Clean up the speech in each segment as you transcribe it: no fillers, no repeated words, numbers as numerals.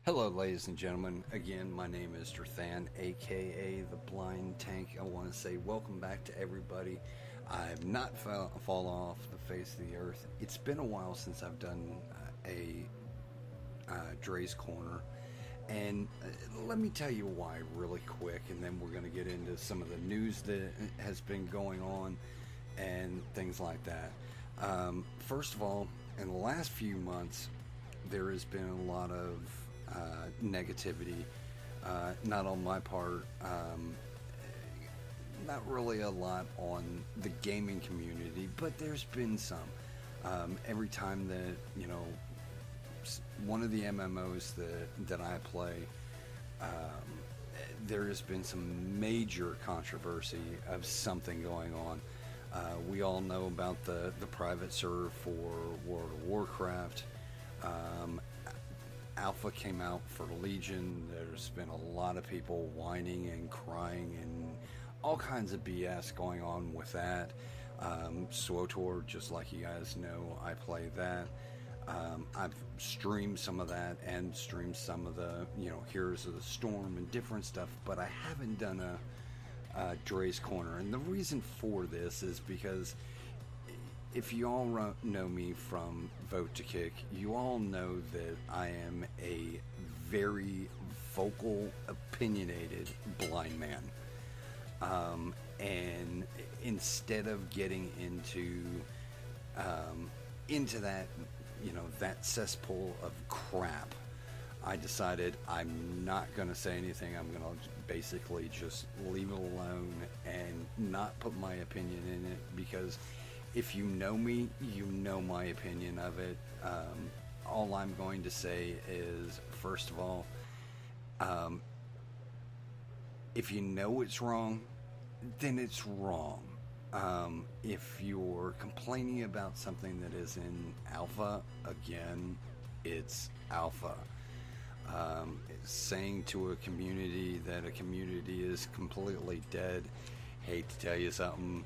Hello, ladies and gentlemen. Again, my name is Drathan, aka the Blind Tank. I want to say welcome back to everybody. I've not fall off the face of the earth. It's been a while since I've done a Dre's Corner, and let me tell you why really quick, and then we're going to get into some of the news that has been going on and things like that. First of all, in the last few months, there has been a lot of negativity, not on my part, not really a lot on the gaming community, but there's been some. Every time that, one of the MMOs that I play, there has been some major controversy of something going on. We all know about the private server for World of Warcraft. Alpha came out for Legion. There's been a lot of people whining and crying and all kinds of BS going on with that. Swtor, just like you guys know, I play that. I've streamed some of that and streamed some of the, Heroes of the Storm and different stuff, but I haven't done a Dre's Corner. And the reason for this is because if you all know me from Vote to Kick, you all know that I am a very vocal, opinionated blind man. And instead of getting into that, that cesspool of crap, I decided I'm not going to say anything. I'm going to basically just leave it alone and not put my opinion in it, because if you know me, you know my opinion of it. All I'm going to say is, first of all, if you know it's wrong, then it's wrong. If you're complaining about something that is in alpha, again, it's alpha. Saying to a community that a community is completely dead, hate to tell you something.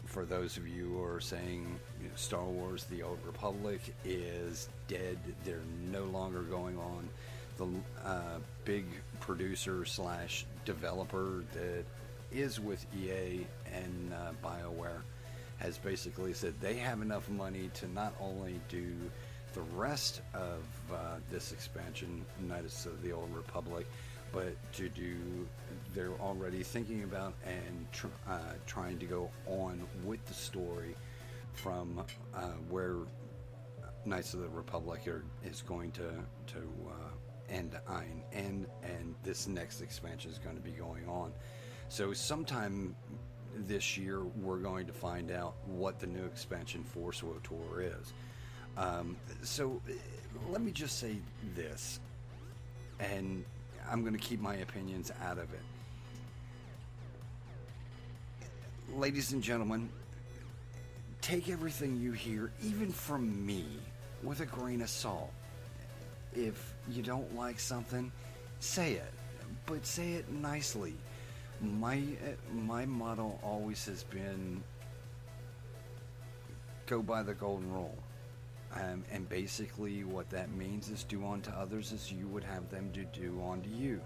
For those of you who are saying Star Wars The Old Republic is dead, they're no longer going on. The big producer slash developer that is with EA and BioWare has basically said they have enough money to not only do the rest of this expansion, Knights of the Old Republic, but to do, they're already thinking about and trying to go on with the story from where Knights of the Republic is going to end, and this next expansion is going to be going on. So sometime this year, we're going to find out what the new expansion for Swtor is. So let me just say this, and I'm going to keep my opinions out of it. Ladies and gentlemen, take everything you hear, even from me, with a grain of salt. If you don't like something, say it, but say it nicely. My motto always has been, go by the golden rule. And basically what that means is do unto others as you would have them to do unto you.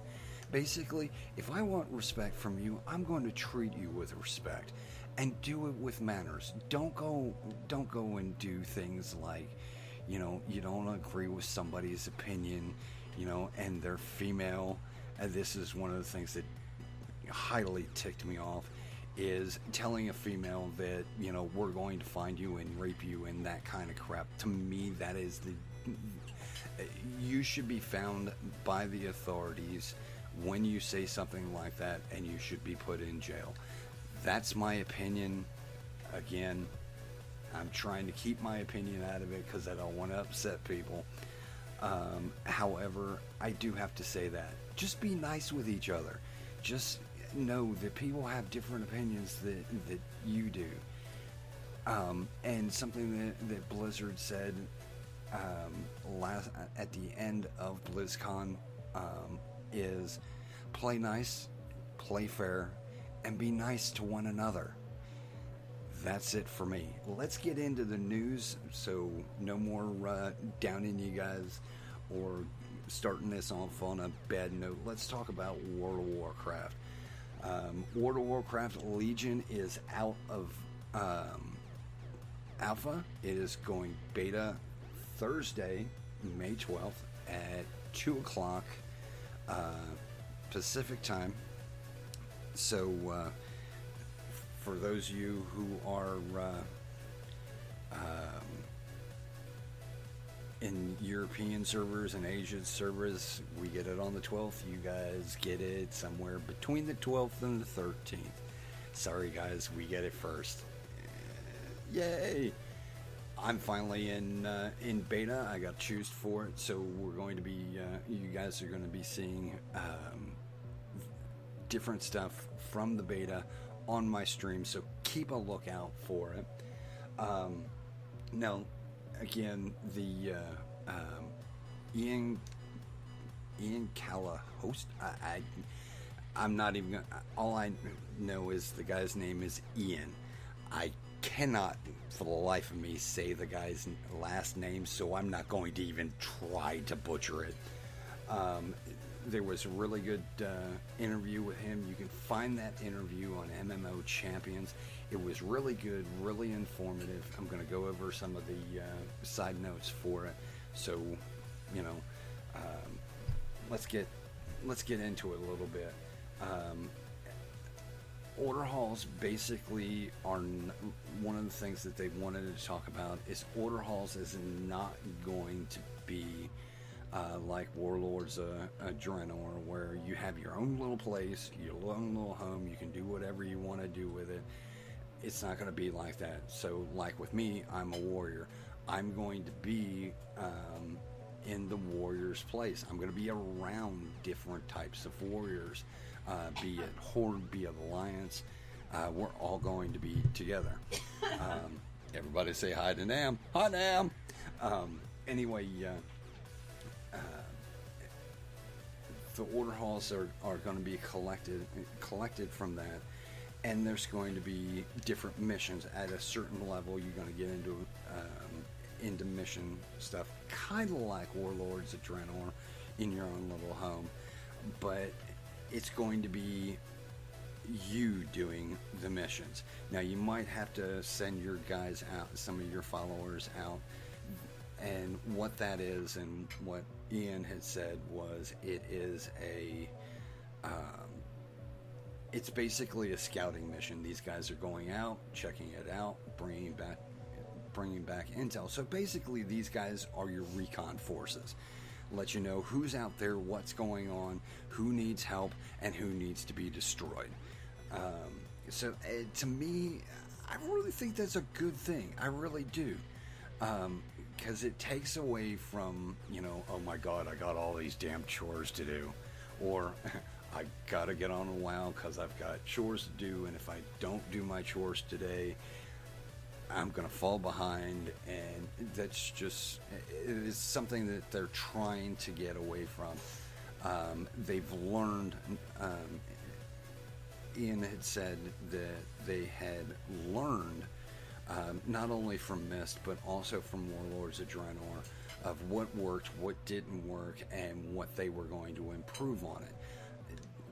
Basically, if I want respect from you, I'm going to treat you with respect and do it with manners. Don't go and do things like, you don't agree with somebody's opinion, and they're female. And this is one of the things that highly ticked me off, is telling a female that, we're going to find you and rape you and that kind of crap. To me, that is you should be found by the authorities when you say something like that, and you should be put in jail. That's my opinion. Again, I'm trying to keep my opinion out of it because I don't want to upset people. However, I do have to say that. Just be nice with each other. Just know that people have different opinions that you do. And something that Blizzard said at the end of BlizzCon is play nice, play fair, and be nice to one another. That's it for me. Let's get into the news, so no more downing you guys or starting this off on a bad note, let's talk about World of Warcraft. World of Warcraft Legion is out of alpha. It is going beta Thursday, May 12th at 2 o'clock Pacific time. So for those of you who are in European servers and Asian servers, we get it on the 12th. You guys get it somewhere between the 12th and the 13th. Sorry guys, we get it first. Yay! I'm finally in beta. I got choosed for it, so we're going to be you guys are going to be seeing different stuff from the beta on my stream, so keep a lookout for it. Now, again, the Ian Calla host. I'm not even gonna, all I know is the guy's name is Ian. I cannot for the life of me say the guy's last name, so I'm not going to even try to butcher it. There was a really good interview with him. You can find that interview on MMO Champions. It was really good, really informative. I'm going to go over some of the side notes for it. So, you know, let's get into it a little bit. Order halls basically are one of the things that they wanted to talk about is order halls is not going to be like Warlords of Draenor, where you have your own little place, your own little home, you can do whatever you want to do with it. It's not going to be like that. So like with me, I'm a warrior. I'm going to be in the warrior's place. I'm going to be around different types of warriors, be it Horde, be it Alliance. We're all going to be together. Everybody say hi to Nam. Hi, Nam! Anyway, the order halls are going to be collected from that, and there's going to be different missions at a certain level. You're going to get into mission stuff, kind of like Warlords of Draenor in your own little home, but it's going to be you doing the missions. Now you might have to send your guys out, some of your followers out, and what that is and what Ian had said was it is it's basically a scouting mission. These guys are going out, checking it out, bringing back intel. So basically these guys are your recon forces. Let you know who's out there, what's going on, who needs help, and who needs to be destroyed. So to me, I really think that's a good thing. I really do. Because it takes away from, you know, oh my god, I got all these damn chores to do. Or I gotta get on a WoW because I've got chores to do, and if I don't do my chores today, I'm gonna fall behind. And that's just, it is something that they're trying to get away from. They've learned, Ian had said that they had learned not only from Mist, but also from Warlords of Draenor, of what worked, what didn't work, and what they were going to improve on it.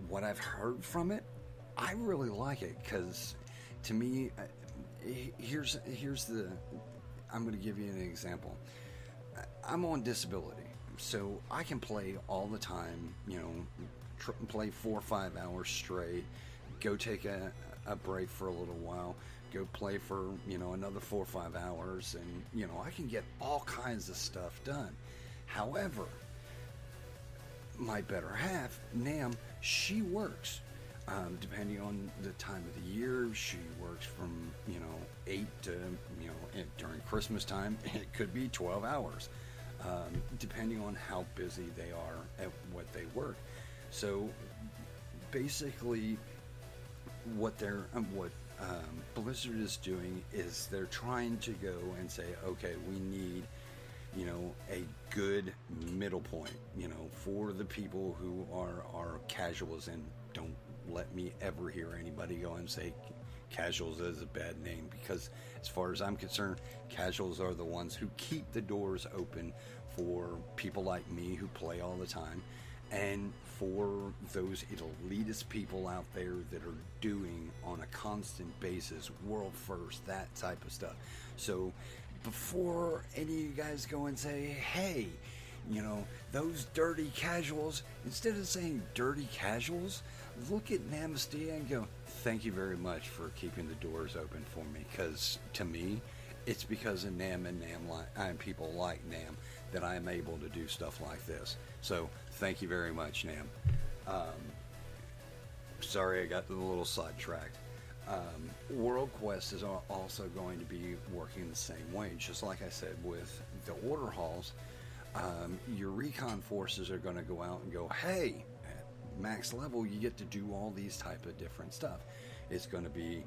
What I've heard from it, I really like it, because to me, here's the, I'm going to give you an example. I'm on disability, so I can play all the time, you know, play 4 or 5 hours straight, go take a break for a little while, go play for, you know, another 4 or 5 hours, and, you know, I can get all kinds of stuff done. However, my better half, Nam, she works. Depending on the time of the year, she works from, you know, 8 to, you know, during Christmas time, it could be 12 hours, depending on how busy they are at what they work. So basically, what Blizzard is doing is they're trying to go and say, okay, we need, you know, a good middle point, you know, for the people who are casuals, and don't let me ever hear anybody go and say casuals is a bad name, because as far as I'm concerned, casuals are the ones who keep the doors open for people like me who play all the time, and for those elitist people out there that are doing on a constant basis world first, that type of stuff. So before any of you guys go and say, hey, those dirty casuals, instead of saying dirty casuals, look at Namastia and go, thank you very much for keeping the doors open for me, because to me, it's because of Nam and people like Nam that I am able to do stuff like this. So thank you very much, Nam. Sorry I got a little sidetracked. World Quest is also going to be working the same way, just like I said with the order halls. Your recon forces are going to go out and go, hey, at max level you get to do all these type of different stuff. It's going to be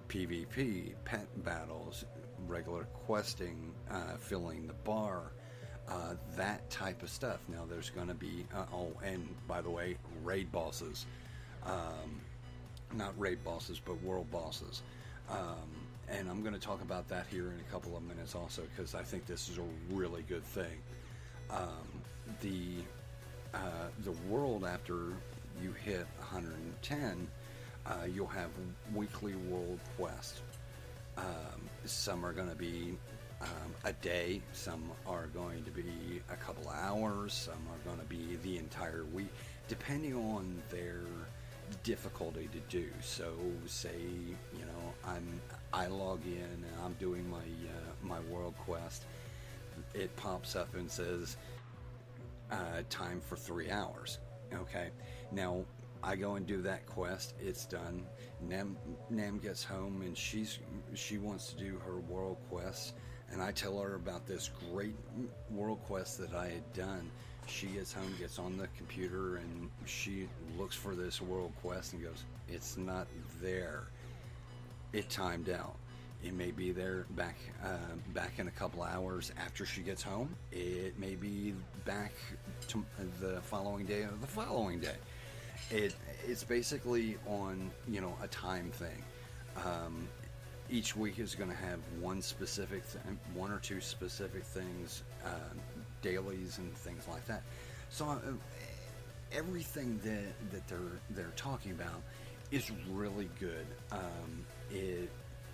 PvP, pet battles, regular questing, filling the bar, that type of stuff. Now there's going to be, and by the way, raid bosses. Not raid bosses, but world bosses. And I'm going to talk about that here in a couple of minutes also, because I think this is a really good thing. The world, after you hit 110, you'll have weekly world quests. Some are going to be a day, some are going to be a couple hours, some are going to be the entire week, depending on their difficulty to do. So say I log in and I'm doing my world quest, it pops up and says time for 3 hours. Okay, now I go and do that quest, it's done. Nam gets home and she wants to do her world quest, and I tell her about this great world quest that I had done. She gets home, gets on the computer, and she looks for this world quest and goes, it's not there. It timed out. It may be there back in a couple hours after she gets home. It may be back to the following day or the following day. It's basically on a time thing. Each week is going to have one or two specific things, dailies and things like that. So everything that they're talking about is really good. It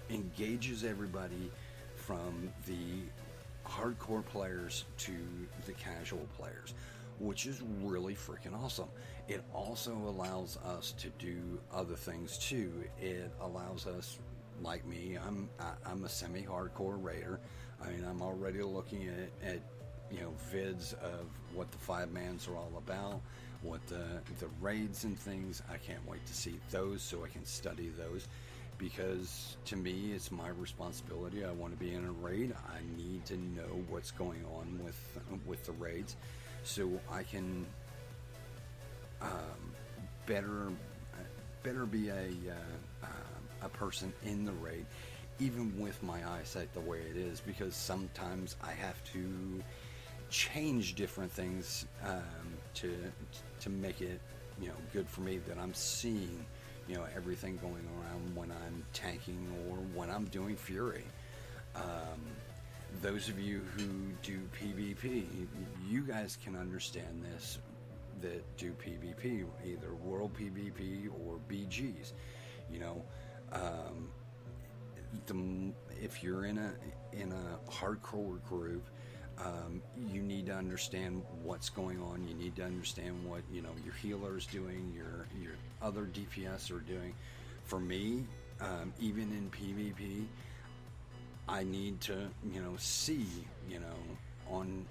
engages everybody from the hardcore players to the casual players, which is really freaking awesome. It also allows us to do other things too. It allows us, like me, I'm a semi-hardcore raider. I mean, I'm already looking at vids of what the 5-mans are all about, what the raids and things. I can't wait to see those so I can study those, because to me it's my responsibility. I want to be in a raid. I need to know what's going on with the raids, so I can better be a person in the raid, even with my eyesight the way it is, because sometimes I have to change different things to make it good for me, that I'm seeing everything going around when I'm tanking or when I'm doing Fury. Those of you who do PvP, you guys can understand this, that do PvP, either World PvP or BGs. If you're in a hardcore group, you need to understand what's going on. You need to understand what your healer's doing, your other DPS are doing. For me, even in PvP, I need to see on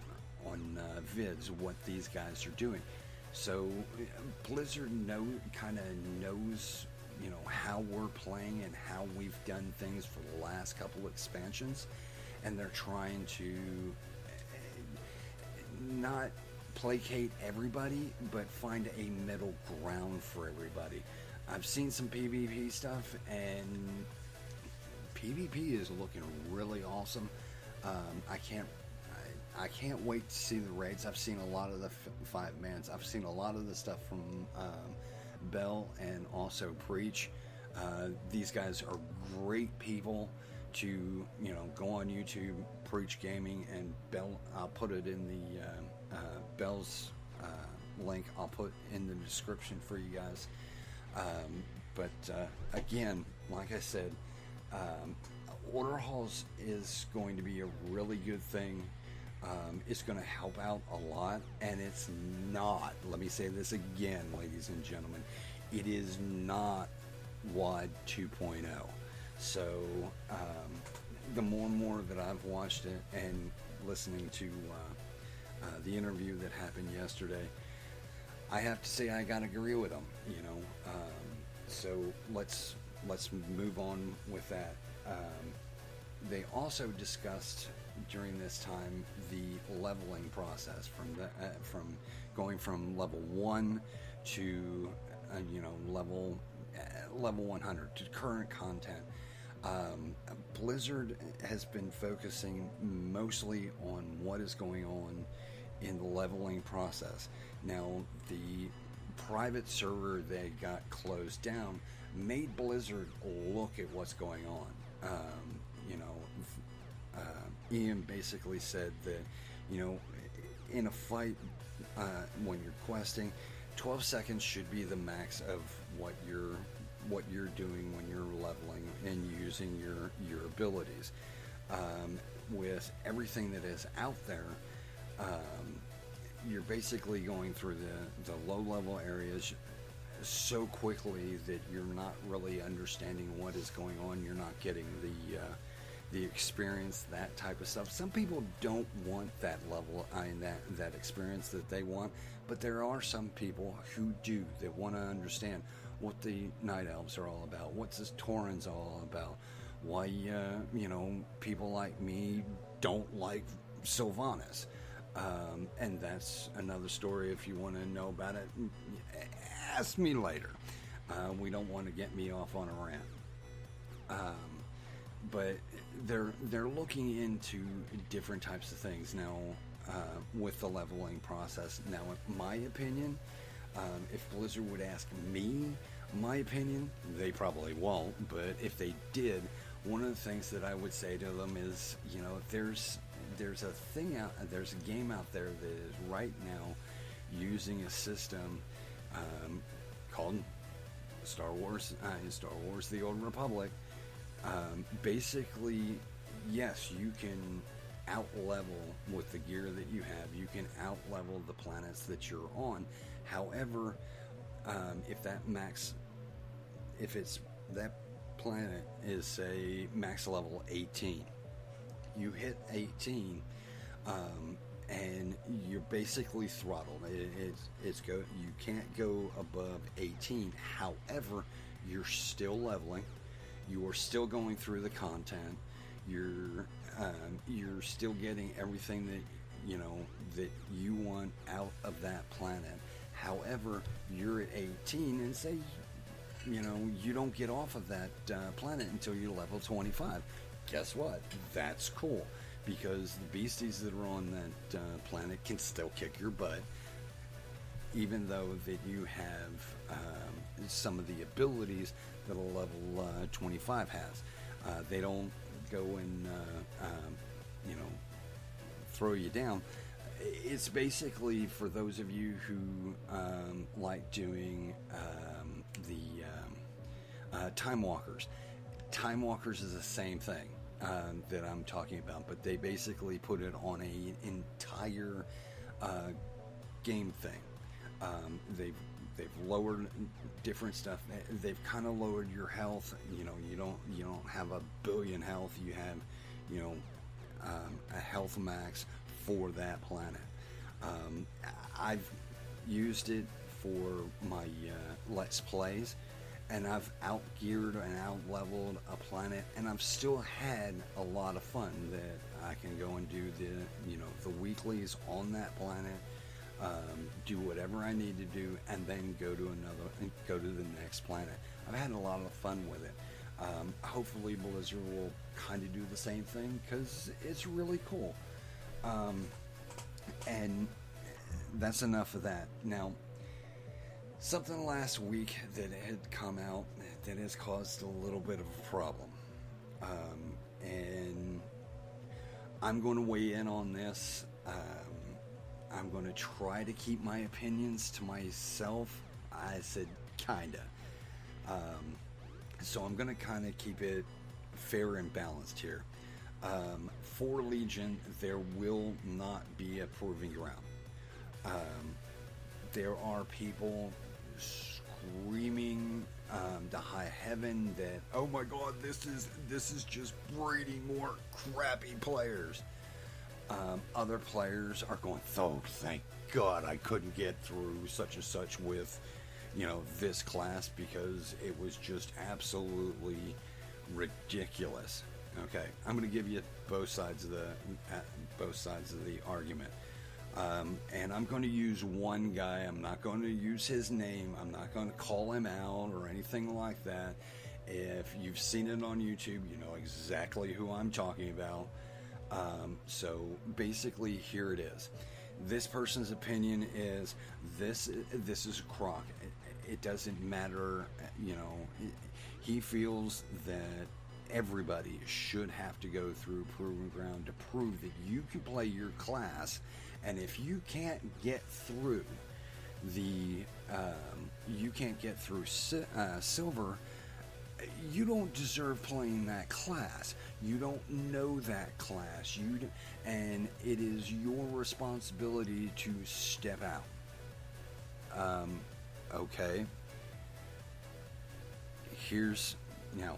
vids what these guys are doing. So Blizzard kind of knows how we're playing and how we've done things for the last couple expansions, and they're trying to not placate everybody, but find a middle ground for everybody. I've seen some PvP stuff, and PvP is looking really awesome. I can't wait to see the raids. I've seen a lot of the 5-mans. I've seen a lot of the stuff from Bell and also Preach. These guys are great people to, go on YouTube, preach gaming, and I'll put it in the Bell's link. I'll put in the description for you guys. But again, like I said, order halls is going to be a really good thing. It's going to help out a lot, and it's not, let me say this again, ladies and gentlemen, it is not WOD 2.0. So the more and more that I've watched it and listening to the interview that happened yesterday, I have to say I gotta agree with them. So let's move on with that. They also discussed during this time the leveling process from going from level 1 to level 100 to current content. Blizzard has been focusing mostly on what is going on in the leveling process. Now, the private server they got closed down made Blizzard look at what's going on. Ian basically said that, in a fight, when you're questing, 12 seconds should be the max of what you're doing when you're leveling and using your abilities. With everything that is out there, you're basically going through the low level areas so quickly that you're not really understanding what is going on. You're not getting the experience, that type of stuff. Some people don't want that level, that experience that they want, but there are some people who do, that want to understand what the Night Elves are all about, what's this Taurens all about, why people like me don't like Sylvanas. And that's another story. If you want to know about it, ask me later. We don't want to get me off on a rant. But they're looking into different types of things now with the leveling process. Now, in my opinion, if Blizzard would ask me my opinion, they probably won't. But if they did, one of the things that I would say to them is, there's a game out there that is right now using a system called Star Wars The Old Republic. Basically, yes, you can out-level with the gear that you have. You can out-level the planets that you're on. However, if that planet is, say, max level 18, you hit 18, and you're basically throttled. You can't go above 18. However, you're still leveling. You are still going through the content. You're still getting everything that you want out of that planet. However, you're at 18, and say you don't get off of that planet until you're level 25. Guess what? That's cool, because the beasties that are on that planet can still kick your butt, even though that you have some of the abilities that a level 25 has. They don't go and throw you down. It's basically for those of you who like doing the Time Walkers. Time Walkers is the same thing that I'm talking about, but they basically put it on an entire game thing. They've lowered different stuff. They've kind of lowered your health. You don't have a billion health. You have a health max for that planet. I've used it for my Let's Plays, and I've out-geared and out-leveled a planet, and I've still had a lot of fun that I can go and do the weeklies on that planet, do whatever I need to do, and then go to the next planet. I've had a lot of fun with it. Hopefully Blizzard will kind of do the same thing, because it's really cool. And that's enough of that. Now, something last week that had come out that has caused a little bit of a problem. And I'm going to weigh in on this. I'm going to try to keep my opinions to myself. I said kinda. So I'm going to kind of keep it fair and balanced here. For Legion, there will not be a proving ground. There are people screaming to high heaven that, oh my god, this is just breeding more crappy players. Other players are going, oh, thank god I couldn't get through such and such with, this class because it was just absolutely ridiculous. Okay, I'm going to give you both sides of the argument. And I'm going to use one guy. I'm not going to use his name. I'm not going to call him out or anything like that. If you've seen it on YouTube, you know exactly who I'm talking about. So basically, here it is. This person's opinion is this is a crock. It doesn't matter. He feels that everybody should have to go through Proving Ground to prove that you can play your class, and if you can't get through silver, you don't deserve playing that class. You don't know that class. And it is your responsibility to step out. Okay. Here's now.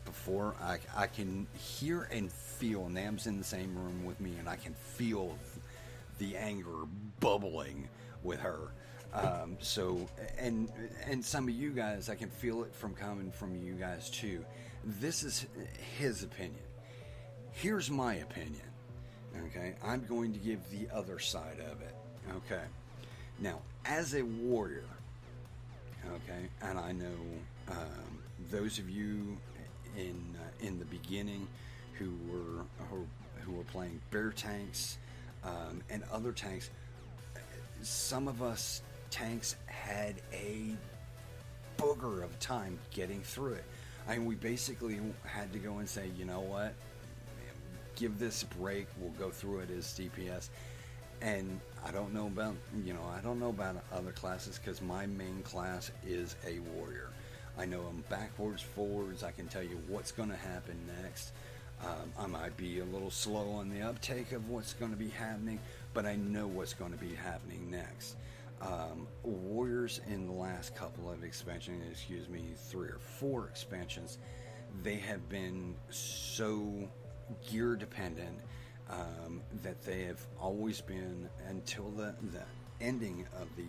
Before I can hear and feel, Nam's in the same room with me, and I can feel the anger bubbling with her. So some of you guys, I can feel it coming from you guys too. This is his opinion. Here's my opinion. Okay, I'm going to give the other side of it. Okay, now as a warrior, okay, and I know those of you in the beginning who were playing bear tanks and other tanks, some of us tanks had a booger of time getting through it. I mean, we basically had to go and say, you know what, give this a break, we'll go through it as DPS. And I don't know about other classes, because my main class is a warrior. I know I'm backwards, forwards. I can tell you what's going to happen next. I might be a little slow on the uptake of what's going to be happening, but I know what's going to be happening next. Warriors in the last couple of expansions, 3 or 4 expansions, they have been so gear dependent that they have always been, until the ending of the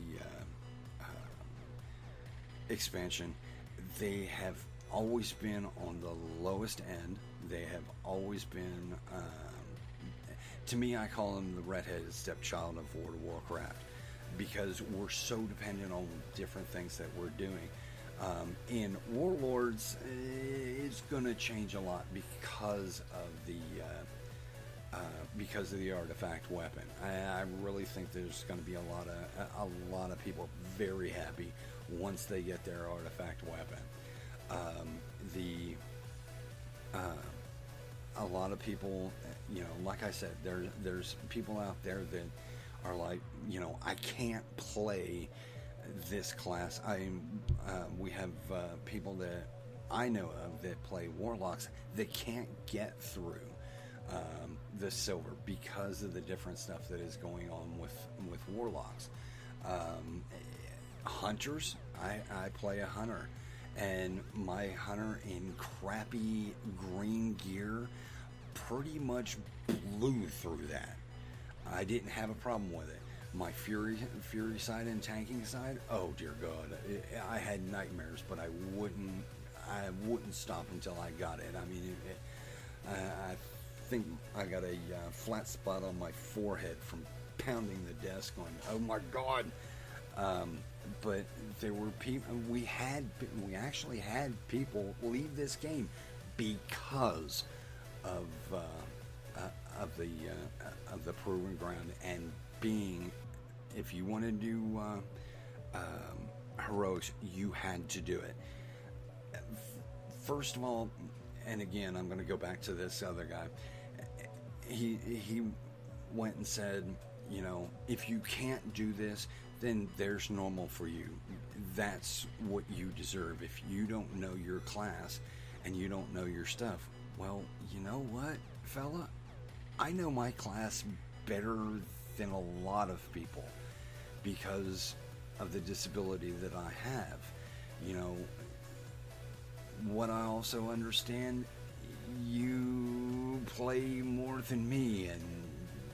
expansion, they have always been on the lowest end. They have always been, to me, I call them the redheaded stepchild of World of Warcraft, because we're so dependent on different things that we're doing. In Warlords, it's going to change a lot because of the artifact weapon. I really think there's going to be a lot of people very happy once they get their artifact weapon. A lot of people, like I said, there's people out there that are like, I can't play this class. We have people that I know of that play Warlocks that can't get through the silver because of the different stuff that is going on with Warlocks. Hunters, I play a hunter, and my hunter in crappy green gear pretty much blew through that. I didn't have a problem with it. My fury side and tanking side, oh dear God, I had nightmares, but I wouldn't stop until I got it. I mean, I think I got a flat spot on my forehead from pounding the desk going, oh my God. But there were people, we actually had people leave this game because of the Proving Ground, and being, if you want to do heroics, you had to do it. First of all, and again, I'm going to go back to this other guy. He went and said, you know, if you can't do this, then there's normal for you. That's what you deserve. If you don't know your class and you don't know your stuff, well, you know what, fella? I know my class better than a lot of people because of the disability that I have. You know, what I also understand, you play more than me, and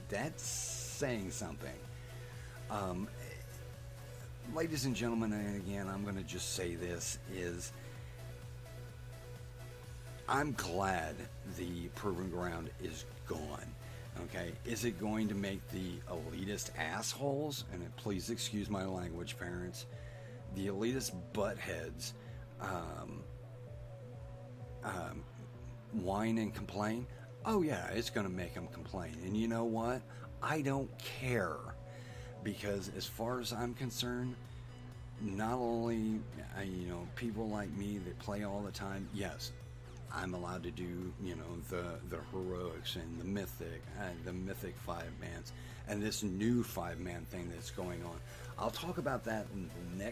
that's saying something. Ladies and gentlemen, and again, I'm going to just say this, is I'm glad the Proving Ground is gone. Okay, is it going to make the elitist assholes, and please excuse my language, parents, the elitist buttheads whine and complain? Oh yeah, it's going to make them complain. And you know what? I don't care, because as far as I'm concerned, not only people like me that play all the time, yes, I'm allowed to do, you know, the heroics and the mythic 5-mans, and this new 5-man thing that's going on. I'll talk about that in the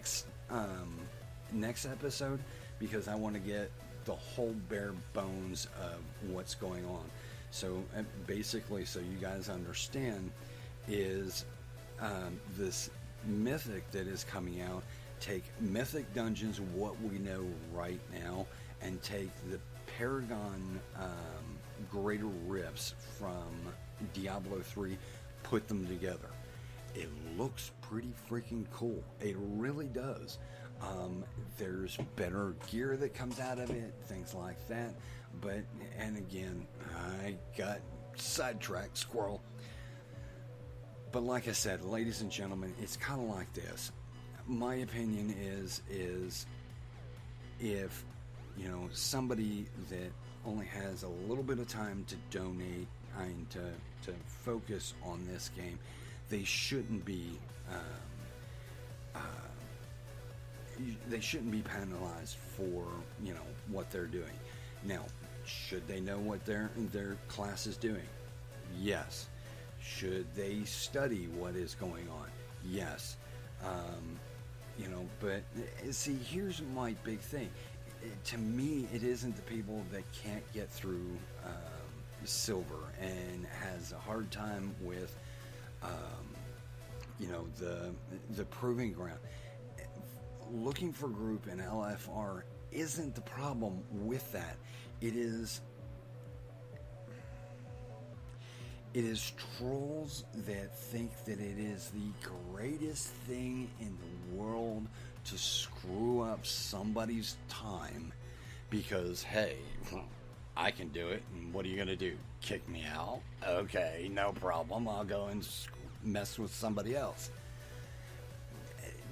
next episode, because I want to get the whole bare bones of what's going on. So basically, so you guys understand, is this mythic that is coming out, take mythic dungeons, what we know right now, and take the Paragon greater rifts from Diablo 3, put them together. It looks pretty freaking cool. It really does. There's better gear that comes out of it, things like that. But, and again, I got sidetracked, squirrel. But like I said, ladies and gentlemen, it's kind of like this. My opinion is if, you know, somebody that only has a little bit of time to donate and to focus on this game, they shouldn't be penalized for, you know, what they're doing. Now, should they know what their class is doing? Yes. Should they study what is going on? Yes. You know, but see, here's my big thing. To me, it isn't the people that can't get through silver and has a hard time with, you know, the Proving Ground. Looking for group in LFR isn't the problem with that. It is trolls that think that it is the greatest thing in the world to screw up somebody's time because, hey, I can do it, and what are you going to do? Kick me out? Okay, no problem. I'll go and mess with somebody else.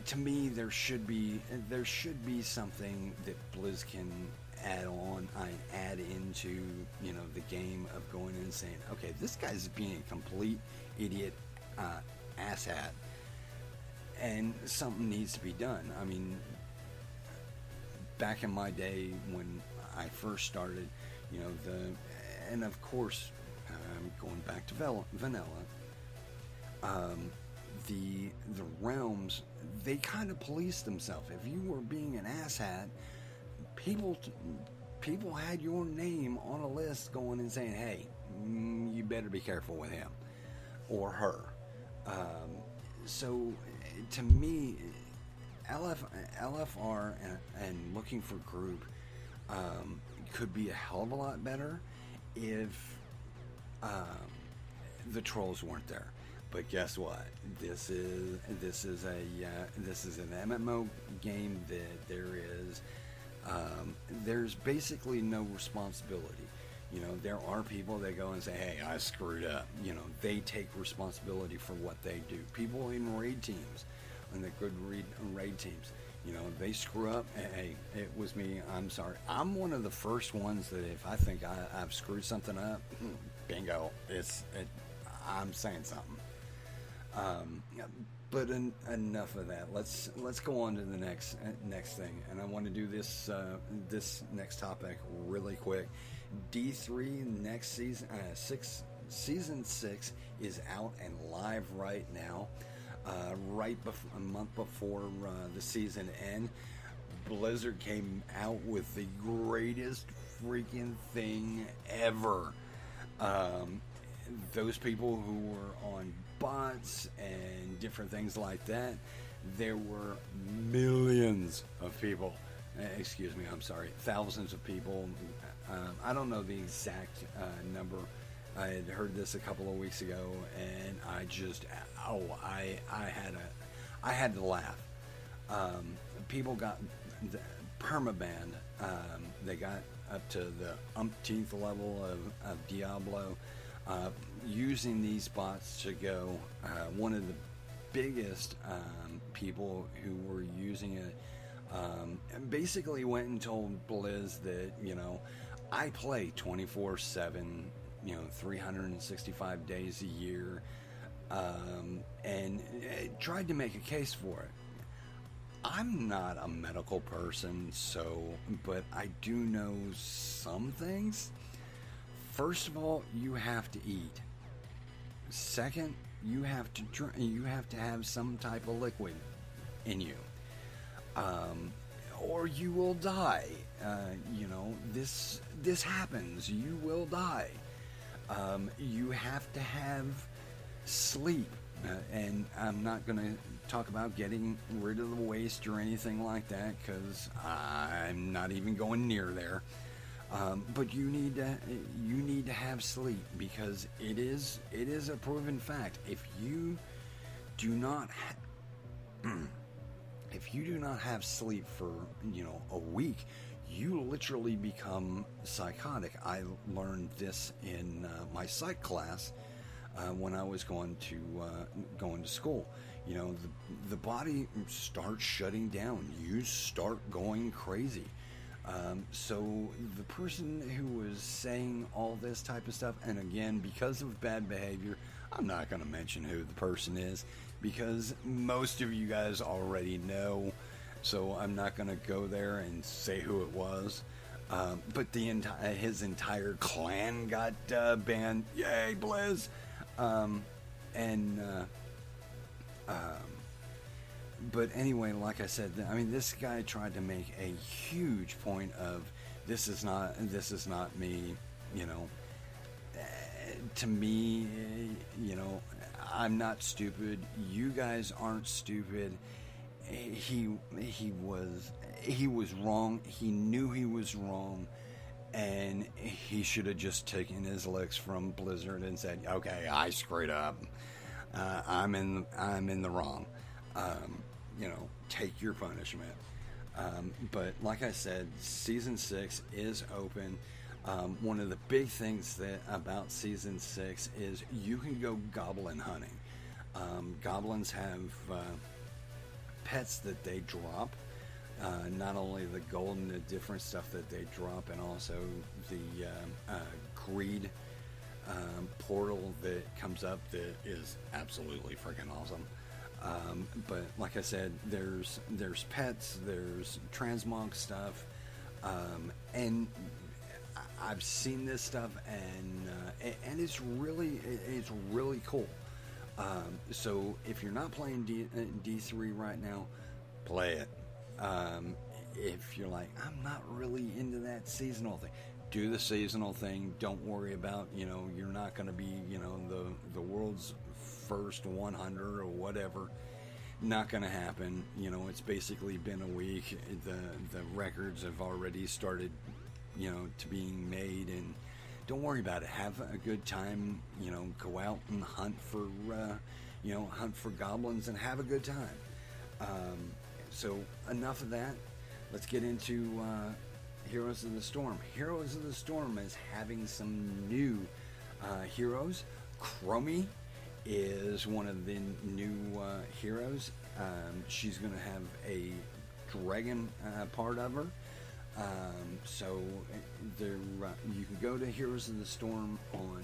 To me, there should be something that Blizz can add into, you know, the game of going in and saying, okay, this guy's being a complete idiot asshat, and something needs to be done. I mean, back in my day when I first started, you know, and of course, going back to vanilla, the realms, they kind of police themselves. If you were being an asshat, people had your name on a list going and saying, hey, you better be careful with him or her. So to me, LFR and looking for group could be a hell of a lot better if the trolls weren't there. But guess what? This is an MMO game that there's basically no responsibility. You know, there are people that go and say, hey, I screwed up. You know, they take responsibility for what they do. People in raid teams, and the good raid teams, you know, they screw up. Hey, it was me. I'm sorry. I'm one of the first ones that if I think I've screwed something up, bingo, I'm saying something. But enough of that. Let's go on to the next thing, and I want to do this next topic really quick. D3 next season, season 6 is out and live right now. A month before the season end, Blizzard came out with the greatest freaking thing ever. Those people who were on bots and different things like that, there were millions of people. Excuse me, I'm sorry, thousands of people. I don't know the exact number. I had heard this a couple of weeks ago, and I had to laugh. People got permabanned. They got up to the umpteenth level of Diablo. Using these bots to go. One of the biggest people who were using it basically went and told Blizz that, I play 24/7, 365 days a year, and tried to make a case for it. I'm not a medical person, but I do know some things. First of all, you have to eat. Second, you have to drink. You have to have some type of liquid in you, or you will die. This happens. You will die. You have to have sleep, and I'm not going to talk about getting rid of the waste or anything like that, because I'm not even going near there. But you need to have sleep, because it is a proven fact. If you do not have sleep for a week, you literally become psychotic. I learned this in my psych class when I was going to school. The body starts shutting down. You start going crazy. So the person who was saying all this type of stuff, and again, because of bad behavior, I'm not going to mention who the person is, because most of you guys already know, so I'm not going to go there and say who it was. But his entire clan got banned. Yay, Blizz! But anyway, like I said, this guy tried to make a huge point of this is not me, to me, I'm not stupid. You guys aren't stupid. He was wrong. He knew he was wrong, and he should have just taken his licks from Blizzard and said, "Okay, I screwed up. I'm in the wrong. Take your punishment." But like I said, season 6 is open. One of the big things about season 6 is you can go goblin hunting. Goblins have pets that they drop. Not only the gold and the different stuff that they drop, and also the greed portal that comes up that is absolutely freaking awesome. But like I said, there's pets, there's transmog stuff, and I've seen this stuff, and it's really cool. So if you're not playing D3 right now, play it. If you're like, I'm not really into that seasonal thing, do the seasonal thing. Don't worry about, you're not going to be, the world's first 100 or whatever. Not going to happen. It's basically been a week. The records have already started, to being made, and don't worry about it. Have a good time. Go out and hunt for goblins and have a good time. So enough of that. Let's get into Heroes of the Storm. Heroes of the Storm is having some new heroes. Chromie is one of the new heroes. She's going to have a dragon part of her. So you can go to Heroes of the Storm on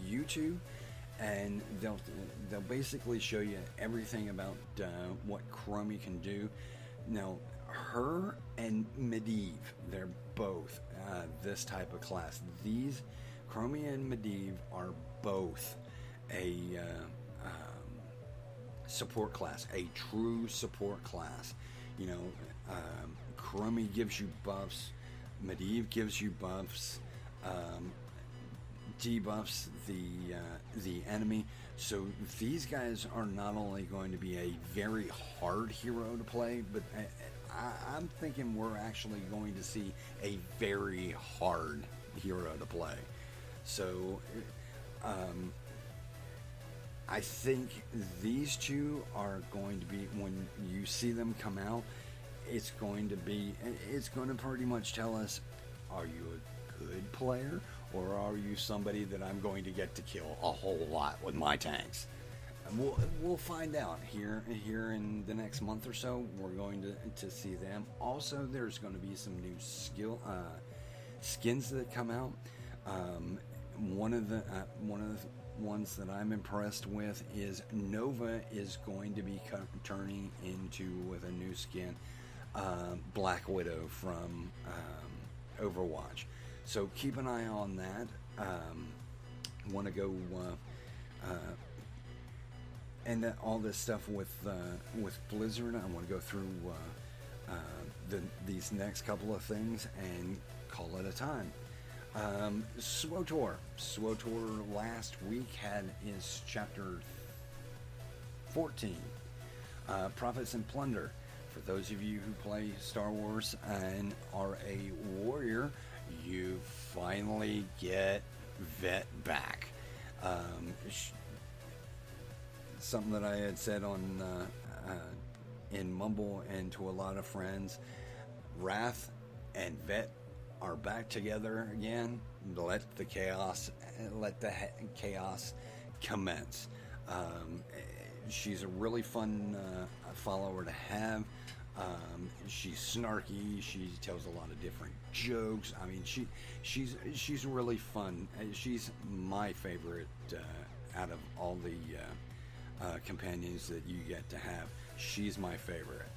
YouTube, and they'll basically show you everything about what Chromie can do. Now, her and Medivh, they're both this type of class. These Chromie and Medivh are both a support class, a true support class. You know, Chromie gives you buffs, Medivh gives you buffs, debuffs the enemy. So these guys are not only going to be a very hard hero to play, but I'm thinking we're actually going to see a very hard hero to play. So I think these two are going to be, when you see them come out, it's going to pretty much tell us, are you a good player, or are you somebody that I'm going to get to kill a whole lot with my tanks? And we'll find out here in the next month or so. We're going to see them. Also, there's going to be some new skins that come out. One of the ones that I'm impressed with is Nova is going to be turning into, with a new skin, Black Widow from Overwatch. So keep an eye on that. Want to go and all this stuff with Blizzard. I want to go through these next couple of things and call it a time. Swtor last week had his chapter 14, Profits and Plunder. For those of you who play Star Wars and are a warrior, you finally get Vet back. Something that I had said on in Mumble and to a lot of friends, Wrath and Vet are back together again. Let the chaos commence. She's a really fun follower to have. She's snarky. She tells a lot of different jokes. I mean, she's really fun. She's my favorite out of all the companions that you get to have. She's my favorite.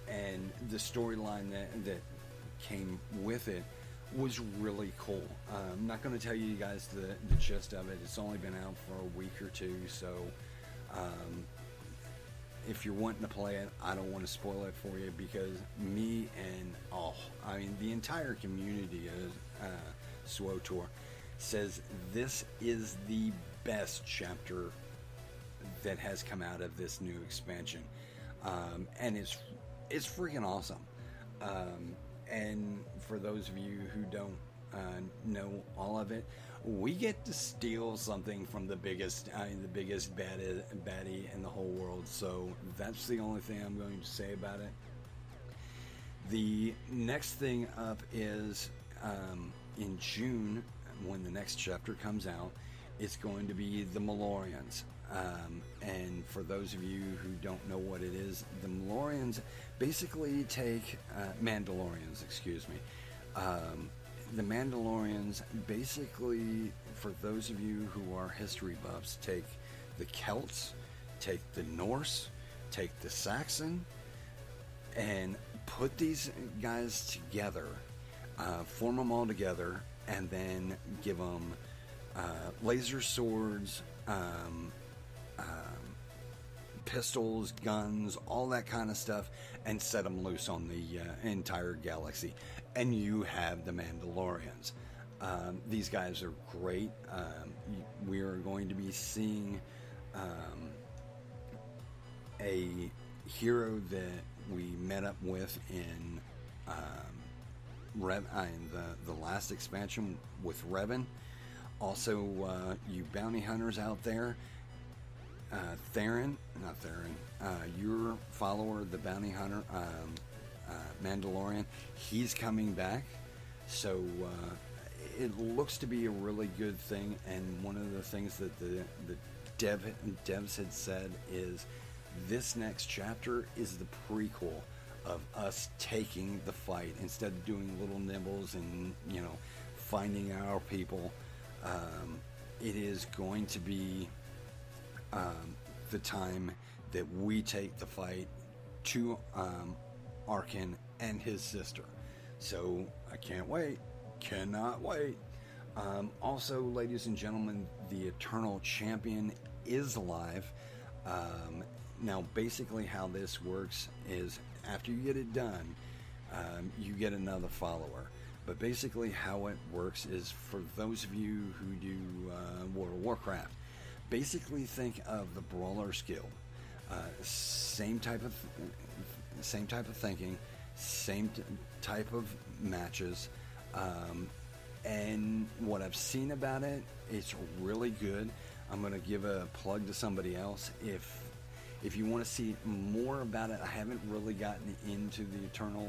And the storyline that came with it was really cool. I'm not going to tell you guys the gist of it. It's only been out for a week or two, so if you're wanting to play it, I don't want to spoil it for you, because me and the entire community of Swtor says this is the best chapter that has come out of this new expansion, and it's freaking awesome. And for those of you who don't know all of it, we get to steal something from the biggest baddie in the whole world. So that's the only thing I'm going to say about it. The next thing up is in June, when the next chapter comes out, it's going to be the Malorians. And for those of you who don't know what it is, the Malorians basically take Mandalorians, excuse me. The Mandalorians basically, for those of you who are history buffs, take the Celts, take the Norse, take the Saxon, and put these guys together, form them all together, and then give them laser swords, pistols, guns, all that kind of stuff, and set them loose on the entire galaxy, and you have the Mandalorians. These guys are great. We are going to be seeing a hero that we met up with in the last expansion with Revan. Also, you bounty hunters out there, your follower, the bounty hunter, Mandalorian, he's coming back. So it looks to be a really good thing. And one of the things that the devs had said is this next chapter is the prequel of us taking the fight, instead of doing little nibbles and finding our people. it is going to be the time that we take the fight to Arkin and his sister. So I can't wait. Cannot wait. Also, ladies and gentlemen, the Eternal Champion is live. Now, basically how this works is after you get it done, you get another follower. But basically how it works is, for those of you who do World of Warcraft, basically think of the Brawlers Guild. Same type of thinking, same type of matches. And what I've seen about it, it's really good. I'm going to give a plug to somebody else. If you want to see more about it, I haven't really gotten into the Eternal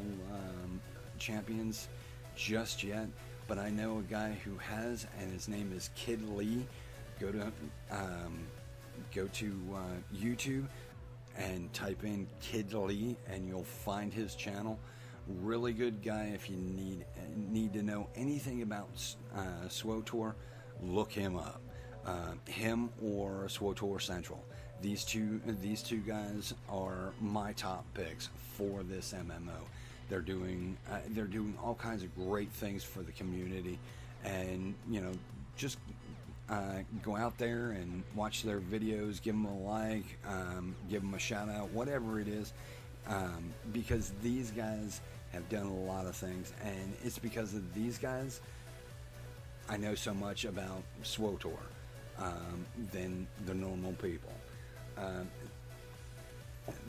Champions just yet, but I know a guy who has, and his name is Kidlee. Go to YouTube and type in Kidlee, and you'll find his channel. Really good guy. If you need to know anything about Swtor, look him up. Him or Swtor Central. These two guys are my top picks for this MMO. They're doing all kinds of great things for the community, and just go out there and watch their videos, give them a like, give them a shout out, whatever it is, because these guys have done a lot of things, and it's because of these guys I know so much about Swtor than the normal people.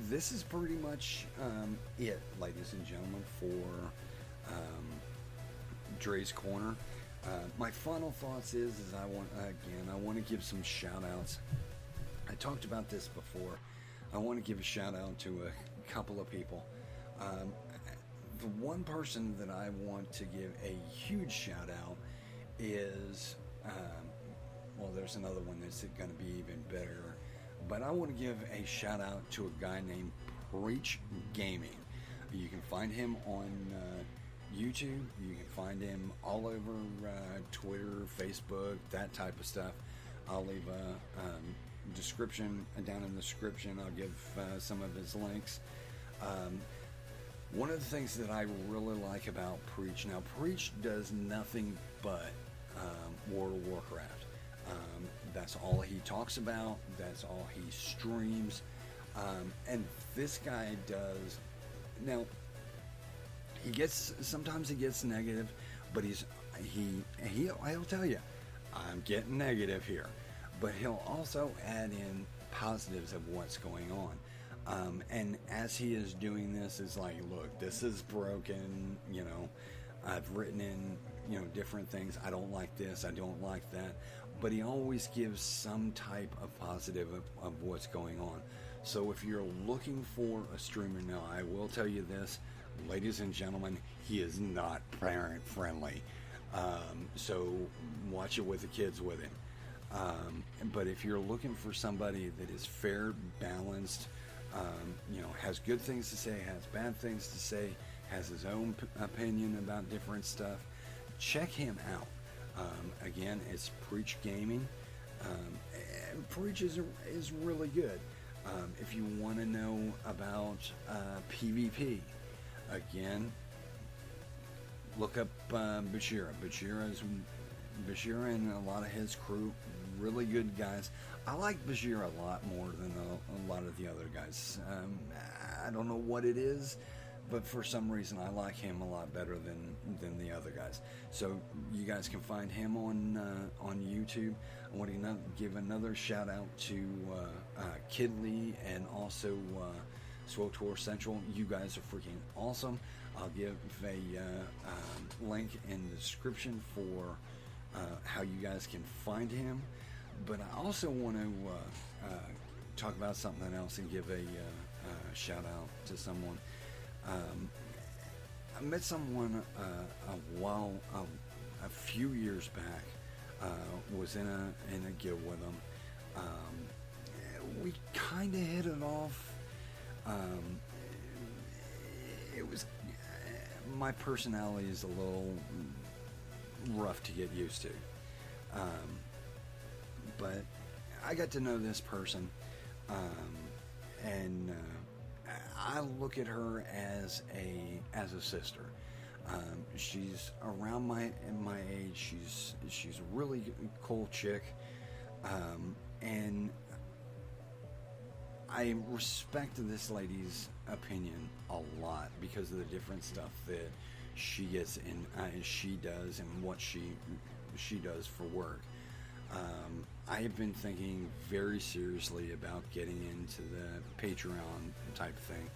This is pretty much it, ladies and gentlemen, for Dre's Corner. My final thoughts is I want to give some shout outs. I talked about this before. I want to give a shout out to a couple of people. The one person that I want to give a huge shout out is, there's another one that's going to be even better, but I want to give a shout out to a guy named Preach Gaming. You can find him on YouTube. You can find him all over Twitter, Facebook, that type of stuff. I'll leave a description down in the description. I'll give some of his links. One of the things that I really like about Preach, now Preach does nothing but World of Warcraft. That's all he talks about. That's all he streams. And this guy does. Now, sometimes he gets negative, but he'll tell you, I'm getting negative here. But he'll also add in positives of what's going on. And as he is doing this, it's like, look, this is broken. I've written in, different things. I don't like this. I don't like that. But he always gives some type of positive of what's going on. So if you're looking for a streamer, now I will tell you this, ladies and gentlemen, he is not parent friendly. So watch it with the kids with him. But if you're looking for somebody that is fair, balanced, has good things to say, has bad things to say, has his own opinion about different stuff, check him out. Again, it's Preach Gaming. Preach is really good. If you want to know about PvP, again, look up Bashira. Bashira and a lot of his crew, really good guys. I like Bashir a lot more than a lot of the other guys. I don't know what it is, but for some reason I like him a lot better than the other guys. So you guys can find him on YouTube. I want to give another shout out to Kidlee and also Swtor Central. You guys are freaking awesome. I'll give a link in the description for how you guys can find him. But I also want to talk about something else and give a shout out to someone. I met someone a few years back. Was in a guild with them. We kind of hit it off. It was my personality is a little rough to get used to. But I got to know this person, and I look at her as a sister. She's around my age. She's a really cool chick, and I respect this lady's opinion a lot because of the different stuff that she gets in, she does, and what she does for work. I have been thinking very seriously about getting into the Patreon type thing,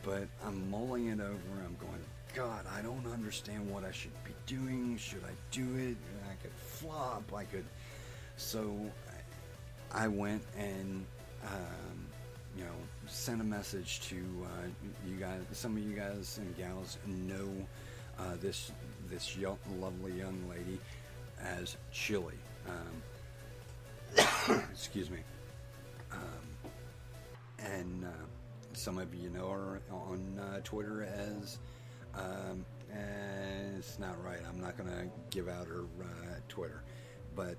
but I'm mulling it over. I'm going, God, I don't understand what I should be doing. Should I do it? I could flop. So I went and sent a message to you guys. Some of you guys and gals know this lovely young lady as Chilli. Excuse me. And some of you know her on Twitter as it's not right. I'm not going to give out her Twitter, but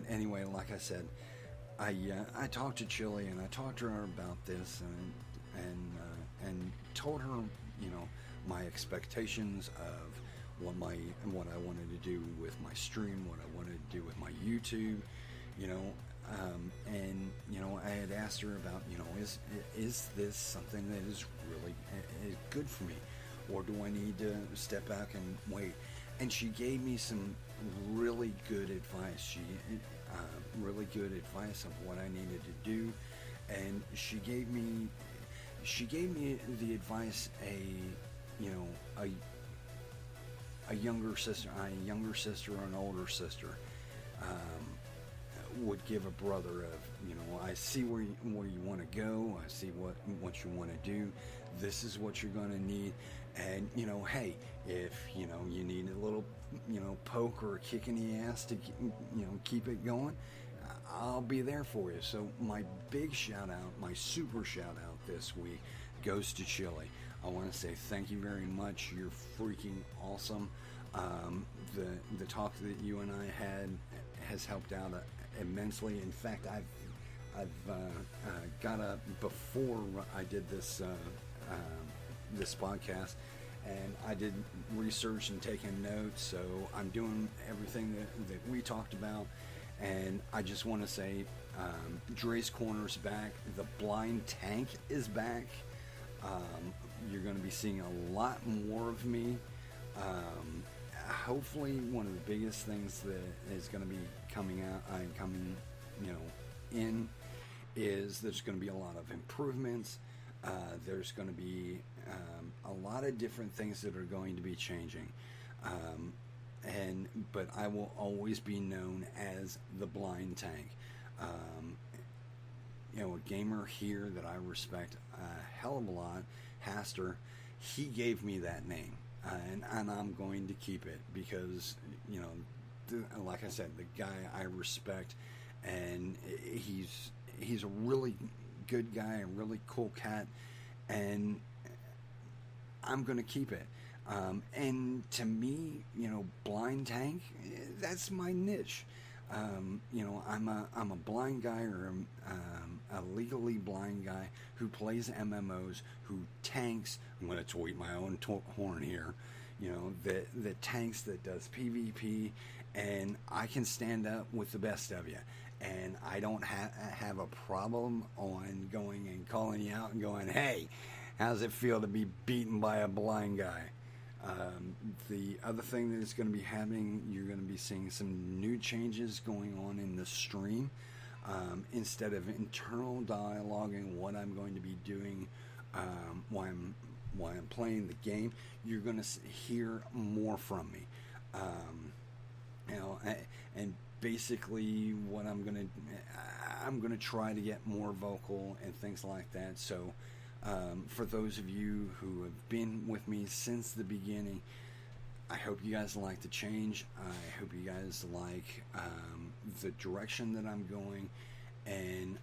anyway, like I said, I talked to Chilli, and I talked to her about this, and told her, my expectations of what I wanted to do with my stream, what I wanted to do with my YouTube, and I had asked her about, is this something that is really good for me, or do I need to step back and wait? And she gave me some really good advice. Really good advice of what I needed to do, and she gave me the advice a younger sister, or an older sister would give a brother of, I see where you want to go. I see what you want to do. This is what you're going to need. And, hey, if, you need a little, poke or a kick in the ass to, keep it going, I'll be there for you. So my big shout out, my super shout out this week goes to Chilli. I want to say thank you very much. You're freaking awesome. The talk that you and I had has helped out immensely. In fact, I've got up before I did this podcast, and I did research and taking notes. So I'm doing everything that we talked about. And I just want to say, Dre's Corner's back. The Blind Tank is back. You're going to be seeing a lot more of me. Hopefully, one of the biggest things that is going to be coming out, in, is there's going to be a lot of improvements. There's going to be a lot of different things that are going to be changing. But I will always be known as the Blind Tank. A gamer here that I respect a hell of a lot, Haster, he gave me that name, and I'm going to keep it because, like I said, the guy I respect, and he's a really good guy, a really cool cat, and I'm going to keep it. And to me, Blind Tank, that's my niche. I'm a blind guy, or a legally blind guy who plays MMOs, who tanks. I'm going to tweet my own horn here. That tanks, that does PvP, and I can stand up with the best of you. And I don't have a problem on going and calling you out and going, hey, how's it feel to be beaten by a blind guy? The other thing that is going to be happening, you're going to be seeing some new changes going on in the stream. Instead of internal dialogue and what I'm going to be doing while I'm playing the game, you're going to hear more from me. And basically what I'm going to try to get more vocal and things like that. So for those of you who have been with me since the beginning, I hope you guys like the change. I hope you guys like the direction that I'm going, and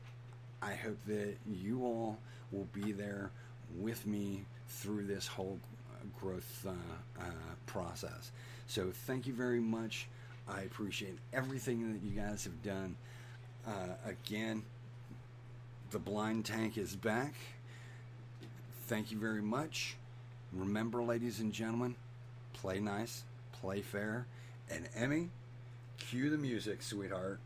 I hope that you all will be there with me through this whole growth process. So thank you very much. I appreciate everything that you guys have done. Again, the blind tank is back. Thank you very much. Remember, ladies and gentlemen, play nice, play fair, and Emmy, cue the music, sweetheart.